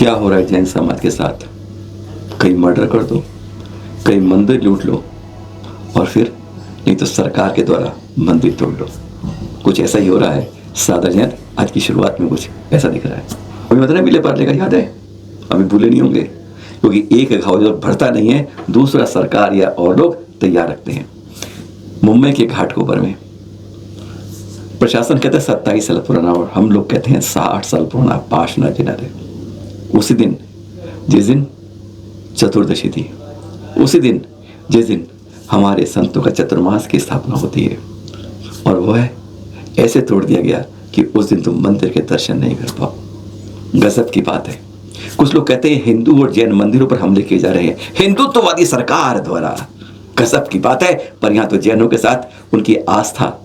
क्या हो रहा है जैन समाज के साथ? कहीं मर्डर कर दो, कहीं मंदिर लूट लो, और फिर नहीं तो सरकार के द्वारा मंदिर तोड़ लो। कुछ ऐसा ही हो रहा है। सादर जैन आज की शुरुआत में कुछ ऐसा दिख रहा है। अभी मतलब विले पार्ले का याद है? अभी भूले नहीं होंगे, क्योंकि एक घाव जब भरता नहीं है दूसरा सरकार या और लोग तैयार रखते हैं। मुंबई के घाटकोपर में प्रशासन कहता है 27 साल पुराना, और हम लोग कहते हैं 60 साल पुराना पाषाण चिन्ह है। उसी दिन जिस दिन चतुर्दशी थी, उसी दिन जिस दिन हमारे संतों का चतुर्मास की स्थापना होती है, और वो है ऐसे तोड़ दिया गया कि उस दिन तुम मंदिर के दर्शन नहीं कर पाओ। गजब की बात है। कुछ लोग कहते हैं हिंदू और जैन मंदिरों पर हमले किए जा रहे हैं हिंदुत्ववादी सरकार द्वारा। गजब की बात है। पर यहां तो जैनों के साथ उनकी आस्था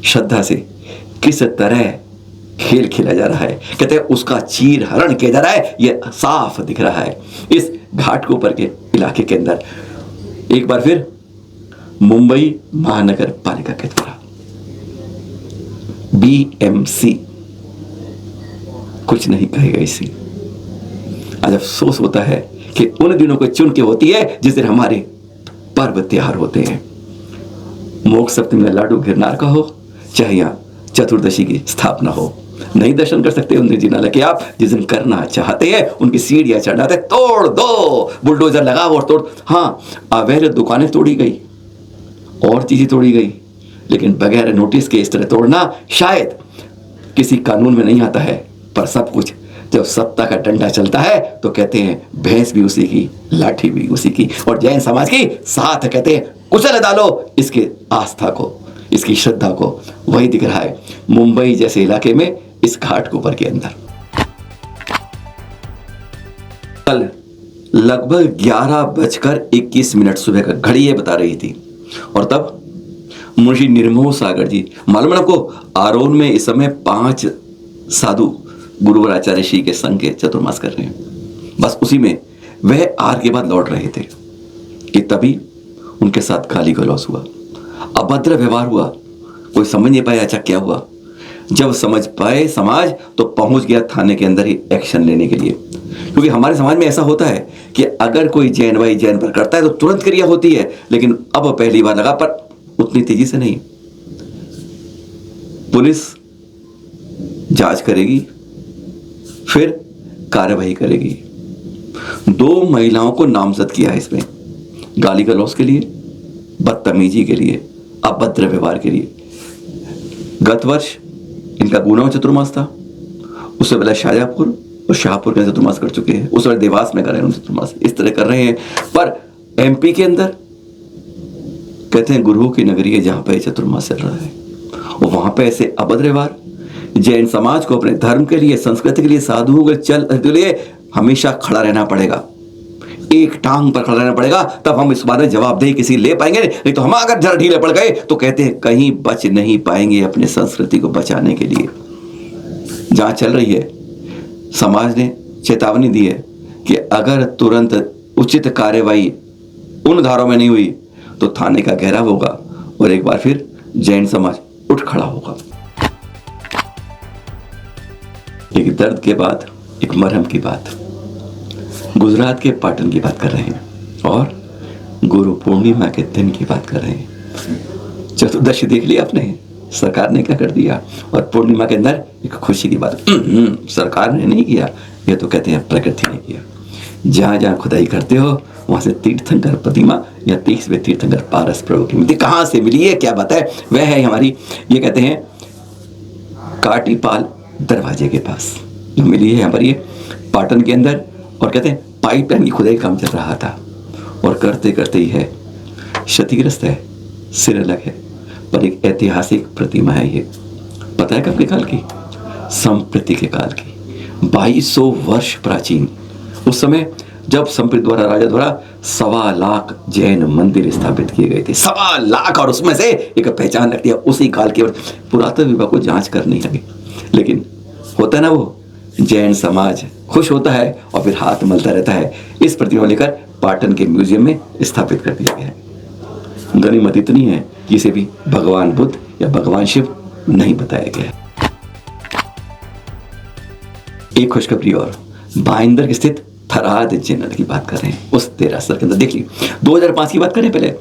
श्रद्धा से किस तरह खेल खेला जा रहा है, कहते हैं उसका चीर हरण किया जा रहा है। यह साफ दिख रहा है इस घाटकोपर के इलाके के अंदर। एक बार फिर मुंबई महानगर पालिका के द्वारा BMC कुछ नहीं कहेगा इसी। आज अफसोस होता है कि उन दिनों को चुन के होती है जिस दिन हमारे पर्व त्योहार होते हैं। मोक्ष सप्तमी में लाडू गिरनार का हो, चाहे यहाँ चतुर्दशी की स्थापना हो, नहीं दर्शन कर सकते उन दिन जिना लगे आप जिस दिन करना चाहते हैं उनकी सीढ़ियां चढ़ाते तोड़ दो, बुलडोजर लगाओ और तोड़। हाँ, अवैध दुकानें तोड़ी गई और चीजें तोड़ी गई, लेकिन बगैर नोटिस के इस तरह तोड़ना शायद किसी कानून में नहीं आता है। पर सब कुछ जब सत्ता का डंडा चलता है तो कहते हैं भैंस भी उसी की, लाठी भी उसी की, और जैन समाज की साथ कहते हैं कुचल डालो इसके आस्था को, इसकी श्रद्धा को। वही दिख रहा है मुंबई जैसे इलाके में, इस घाटकोपर के अंदर। कल लगभग 11:21 सुबह का घड़ी ये बता रही थी, और तब मुंशी निर्मोह सागर जी, मालूम है आपको, आरोन में इस समय 5 साधु गुरुवर आचार्य श्री के संग के चतुर्मास कर रहे हैं। बस उसी में वह आर के बाद लौट रहे थे कि तभी उनके साथ गाली गलौज हुआ, अभद्र व्यवहार हुआ। कोई समझ नहीं पाया अच्छा क्या हुआ। जब समझ पाए समाज तो पहुंच गया थाने के अंदर ही एक्शन लेने के लिए, क्योंकि हमारे समाज में ऐसा होता है कि अगर कोई जैन भाई जैन पर करता है तो तुरंत क्रिया होती है, लेकिन अब पहली बार लगा पर उतनी तेजी से नहीं। पुलिस जांच करेगी, फिर कार्यवाही करेगी। 2 महिलाओं को नामजद किया है इसमें, गाली गलौज के लिए, बदतमीजी के लिए, अभद्र व्यवहार के लिए। गत वर्ष इनका गुना चतुर्मास था, उससे पहले शाहजहांपुर और शाहपुर के चतुर्मास कर चुके हैं, उस देवास में कर रहे हैं चतुर्मास, इस तरह कर रहे हैं। पर MP के अंदर कहते हैं गुरुओं की नगरी है जहां पर चतुर्मास चल रहा है, और वहां पे ऐसे अभद्र व्यवहार। जैन समाज को अपने धर्म के लिए, संस्कृति के लिए, साधुओं के लिए हमेशा खड़ा रहना पड़ेगा, एक टांग पर खड़ा रहना पड़ेगा, तब हम इस बारे में जवाबदेही किसी ले पाएंगे। नहीं तो हम अगर जरा ढीले पड़ गए तो कहते हैं कहीं बच नहीं पाएंगे अपने संस्कृति को बचाने के लिए। जांच चल रही है, समाज ने चेतावनी दी है कि अगर तुरंत उचित कार्यवाही उन धारों में नहीं हुई तो थाने का घेराव होगा, और एक बार फिर जैन समाज उठ खड़ा होगा। एक दर्द के बाद एक मरहम की बात, गुजरात के पाटन की बात कर रहे हैं, और गुरु पूर्णिमा के दिन की बात कर रहे हैं। चतुर्दशी देख लिया आपने, सरकार ने क्या कर दिया, और पूर्णिमा के अंदर एक खुशी की बात। सरकार ने नहीं किया, ये तो कहते हैं प्रकृति ने किया। जहां जहां खुदाई करते हो वहां से तीर्थंकर प्रतिमा या 30वें तीर्थंकर पारस प्रभु की मूर्ति कहां से मिली है, क्या बात है। वह है हमारी, ये कहते हैं काटीपाल दरवाजे के पास जो मिली है हमारी ये पाटन के अंदर, और कहते हैं पाइपलाइन की खुदाई काम चल रहा था, और करते करते ही है क्षतिग्रस्त है, सिर अलग है, पर एक ऐतिहासिक प्रतिमा है। ये पता है कब के काल की? संप्रति के काल की, 2200 वर्ष प्राचीन। उस समय जब संप्रति द्वारा, राजा द्वारा 1.25 लाख जैन मंदिर स्थापित किए गए थे, 1.25 लाख, और उसमें से एक पहचान रखती है उसी काल के। पुरातत्व विभाग को जांच करनी लगे, लेकिन होता है ना, वो जैन समाज खुश होता है और फिर हाथ मलता रहता है। इस प्रतिमा लेकर पाटन के म्यूजियम में स्थापित कर दिया गया है। गनीमत इतनी है कि इसे भी भगवान बुद्ध या भगवान शिव नहीं बताया गया। एक खुशखबरी और, भाईंदर स्थित थराद जिन्नत की बात कर रहे हैं, उस देरासर के अंदर। देख ली 2005 की बात करें पहले,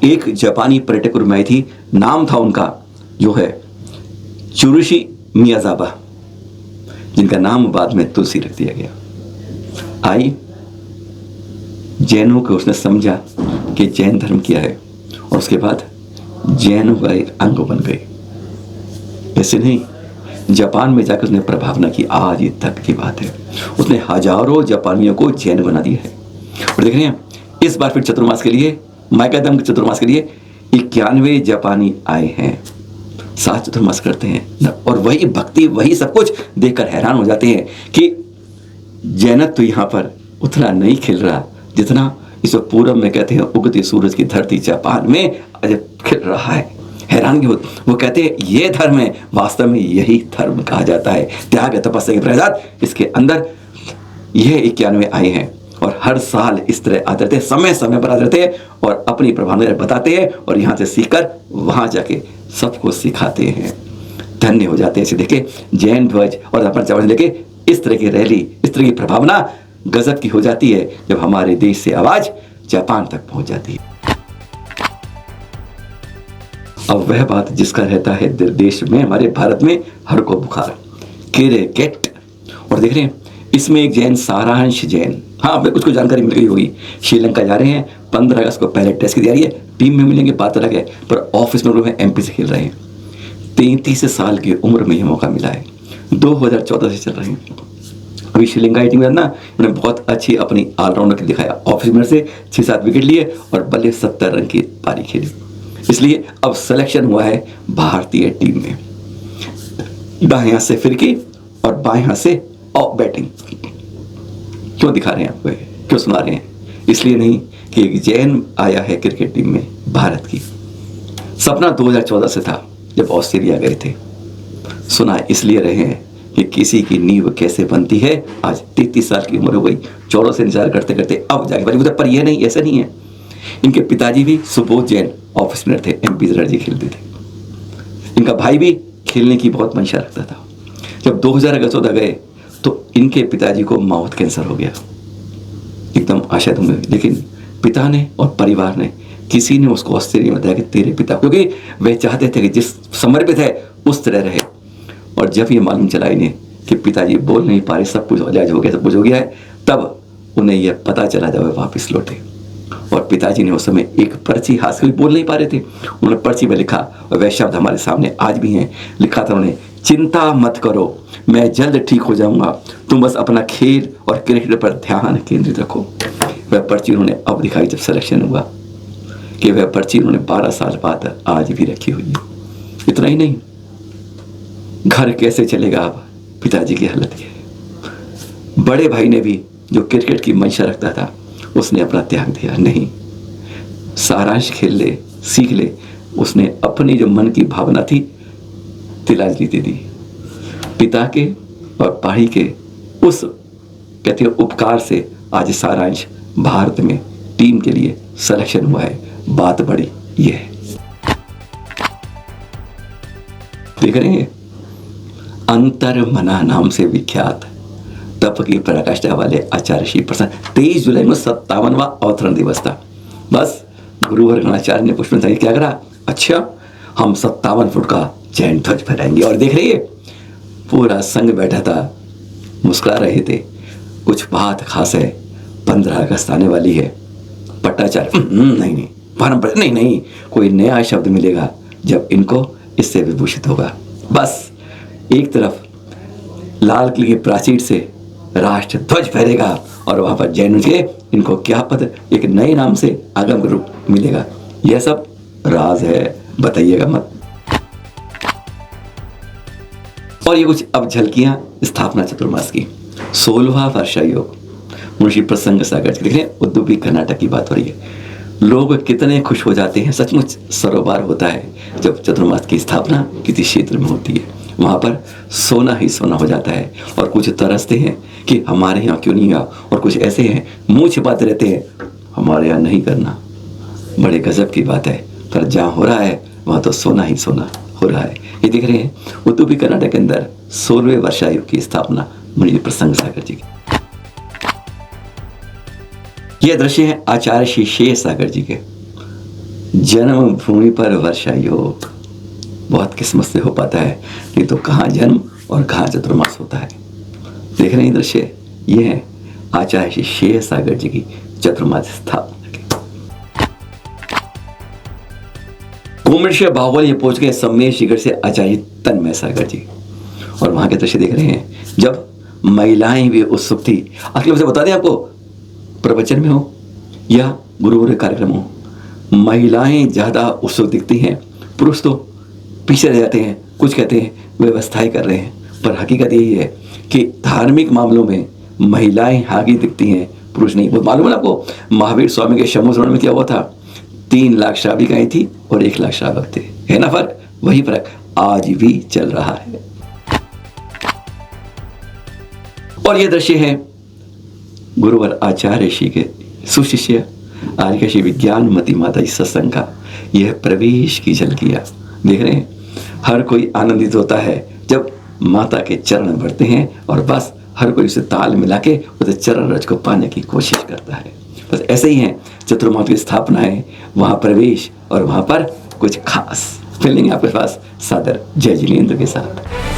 एक जापानी पर्यटक रूम में आई थी, नाम था उनका जो है चुरुशी मियाजाबा, जिनका नाम बाद में तुलसी रख दिया गया। आई, जैनों को उसने समझा कि जैन धर्म क्या है, और उसके बाद जैनों का एक अंग बन गए। ऐसे नहीं, जापान में जाकर उसने प्रभावना की, आज तक की बात है। उसने हजारों जापानियों को जैन बना दिया है। और देख रहे हैं इस बार फिर चतुर्मास के लिए, माइकादम चतुर्मास के लिए 91 जापानी आए हैं, 7 चतुर्मास करते हैं, और वही भक्ति, वही सब कुछ देखकर हैरान हो जाते हैं कि जैनत तो यहाँ पर उतना नहीं खिल रहा जितना इस पूरब में कहते हैं उगते सूरज की धरती जापान में आज खिल रहा है। हैरानगी हो, वो कहते हैं ये धर्म है, वास्तव में यही धर्म कहा जाता है, त्याग तपस्या के प्रसाद इसके अंदर। यह 91 आए हैं और हर साल इस तरह आते रहते, समय समय पर आते रहते हैं और अपनी प्रभावना बताते हैं, और यहाँ से सीखकर वहाँ जाके सबको सिखाते हैं। धन्य हो जाते हैं इसे देखे, जैन ध्वज और अपना चावल लेके इस तरह की रैली, इस तरह की प्रभावना गजब की हो जाती है जब हमारे देश से आवाज जापान तक पहुंच जाती है। अब वह बात जिसका रहता है देश में, हमारे भारत में हर को बुखार, क्रिकेट। और देख रहे हैं इसमें एक जैन, सारांश जैन, हाँ कुछ जानकारी मिल गई होगी, श्रीलंका जा रहे हैं, 15 अगस्त को पहले टेस्ट की तैयारी है, टीम में मिलेंगे बात अलग है, पर ऑफिस में लोग एमपी से खेल रहे हैं। 33 साल की उम्र में यह मौका मिला है, 2014 से चल रहे हैं। अभी श्रीलंका की टीम में ना उन्होंने बहुत अच्छी अपनी ऑलराउंडर की दिखाया, ऑफिस में से 6-7 विकेट लिए और बल्ले 70 रन की पारी खेली। इसलिए अब सिलेक्शन हुआ है भारतीय टीम में, दाएं हाथ से फिरकी और बाएं हाथ से ऑफ बैटिंग। क्यों दिखा रहे हैं आपको, क्यों सुना रहे हैं? इसलिए नहीं कि एक जैन आया है क्रिकेट टीम में भारत की। सपना 2014 से था जब ऑस्ट्रेलिया गए थे, सुना इसलिए रहे हैं कि किसी की नींव कैसे बनती है। आज 33 साल की उम्र हो गई, 14 से इंतजार करते करते अब जाके बनी। पर यह नहीं, ऐसा नहीं है। इनके पिताजी भी सुबोध जैन ऑफिस में थे, एमपी रणजी खेलते थे। इनका भाई भी खेलने की बहुत मंशा रखता था। जब 2014 गए तो इनके पिताजी को माउथ कैंसर हो गया, एकदम आशाद हुए। लेकिन पिता ने और परिवार ने, किसी ने उसको ऑस्ट्रेलिया में बताया कि तेरे पिता, क्योंकि वे चाहते थे कि जिस समर्पित है उस तरह रहे। और जब ये मालूम चला इन्हें कि पिताजी बोल नहीं पा रहे, सब कुछ इलाज हो गया, सब कुछ हो गया है, तब उन्हें यह पता चला जब वे वापस लौटे। और पिताजी ने उस समय एक पर्ची, हाथ से बोल नहीं पा रहे थे, उन्होंने पर्ची में लिखा, और वह शब्द हमारे सामने आज भी हैं। लिखा था उन्होंने, चिंता मत करो, मैं जल्द ठीक हो जाऊंगा, तुम बस अपना खेल और क्रिकेट पर ध्यान केंद्रित रखो। वह पर्ची उन्होंने अब दिखाई जब सिलेक्शन हुआ, कि वह पर्ची उन्होंने 12 साल बाद आज भी रखी हुई है। इतना ही नहीं, घर कैसे चलेगा अब, पिताजी की हालत ये है। बड़े भाई ने भी, जो क्रिकेट की मंशा रखता था, उसने अपना त्याग दिया। नहीं, सारांश खेल ले, सीख ले। उसने अपनी जो मन की भावना थी, तिलांजलि दे दी। पिता के और भाई के उस कहते हैं उपकार से आज सारांश भारत में टीम के लिए सिलेक्शन हुआ है। बात बड़ी ये है। देख रहे हैं, अंतर मना नाम से विख्यात तप की पराकाष्ठा वाले आचार्य श्री प्रसन्न, 23 जुलाई में 57वां अवतरण दिवस था। बस गुरुवर गणाचार्य ने पुष्पांजलि क्या करा, अच्छा हम 57 फुट का जैन ध्वज फहराएंगे। और देख रही है, पूरा संघ बैठा था, मुस्कुरा रहे थे। कुछ बात खास है, 15 अगस्त आने वाली है। पट्टाचार्य नहीं, परंपरा नहीं, कोई नया शब्द मिलेगा जब इनको इससे विभूषित होगा। बस एक तरफ लाल किले के प्राचीर से राष्ट्र ध्वज फहरेगा और वहां पर जैन के इनको क्या पता, एक नए नाम से आगम रूप मिलेगा। यह सब राज है, बताइएगा मत। और ये कुछ अब झलकियां स्थापना चतुर्मास की। 16वां वर्षा योग, मुंशी प्रसंग सागर देख रहे हैं, उद्योगी कर्नाटक की बात हो रही है। लोग कितने खुश हो जाते हैं, सचमुच सरोबार होता है जब चतुर्मास की स्थापना किसी क्षेत्र में होती है। वहाँ पर सोना ही सोना हो जाता है। और कुछ तरसते हैं कि हमारे यहाँ क्यों नहीं हुआ, और कुछ ऐसे हैं मुंह छिपाते रहते हैं, हमारे यहाँ नहीं करना। बड़े गजब की बात है, पर जहाँ हो रहा है वहाँ तो सोना ही सोना हो रहा है। ये देख रहे हैं, उद्योगी कर्नाटक के अंदर 16वें वर्षायु की स्थापना मुनि प्रसंग सागर जी की। यह दृश्य है आचार्य श्री शेष सागर जी के। जन्मभूमि पर वर्षा योग बहुत किस्मत से हो पाता है, नहीं तो कहाँ जन्म और कहाँ चतुर्मास होता है। देख रहे हैं दृश्य, ये है आचार्य श्री शेष सागर जी की चतुर्मास स्थापना की। कोमलशय बाहुबल ये पहुंच गए सम्मेर शिखर से आचार्य तन्मय सागर जी, और वहां के दृश्य देख रहे हैं जब महिलाएं भी उत्सुक थी। आखिर से बता दें आपको, प्रवचन में हो या गुरु कार्यक्रम हो, महिलाएं ज्यादा उत्सुक दिखती हैं, पुरुष तो पीछे रह जाते हैं। कुछ कहते हैं व्यवस्थाएं कर रहे हैं, पर हकीकत यही है कि धार्मिक मामलों में महिलाएं आगे दिखती हैं, पुरुष नहीं। वो मालूम है आपको, महावीर स्वामी के शमोसरण में क्या हुआ था? 3 लाख श्राविकाएं थी और 1 लाख श्रावक थे। है ना फर्क? वही फर्क आज भी चल रहा है। और यह दृश्य है गुरुवर आचार्य श्री के सुशिष्य आर्य श्री विज्ञानमती माता जी सत्संग का यह प्रवेश की झलकियां देख रहे हैं। हर कोई आनंदित होता है जब माता के चरण बढ़ते हैं, और बस हर कोई उसे ताल मिला के उसे चरण रज को पाने की कोशिश करता है। बस ऐसे ही है चतुर्मास की स्थापना है, वहां प्रवेश और वहां पर कुछ खास फीलिंग आपके पास। सादर जय जिनेंद्र के साथ।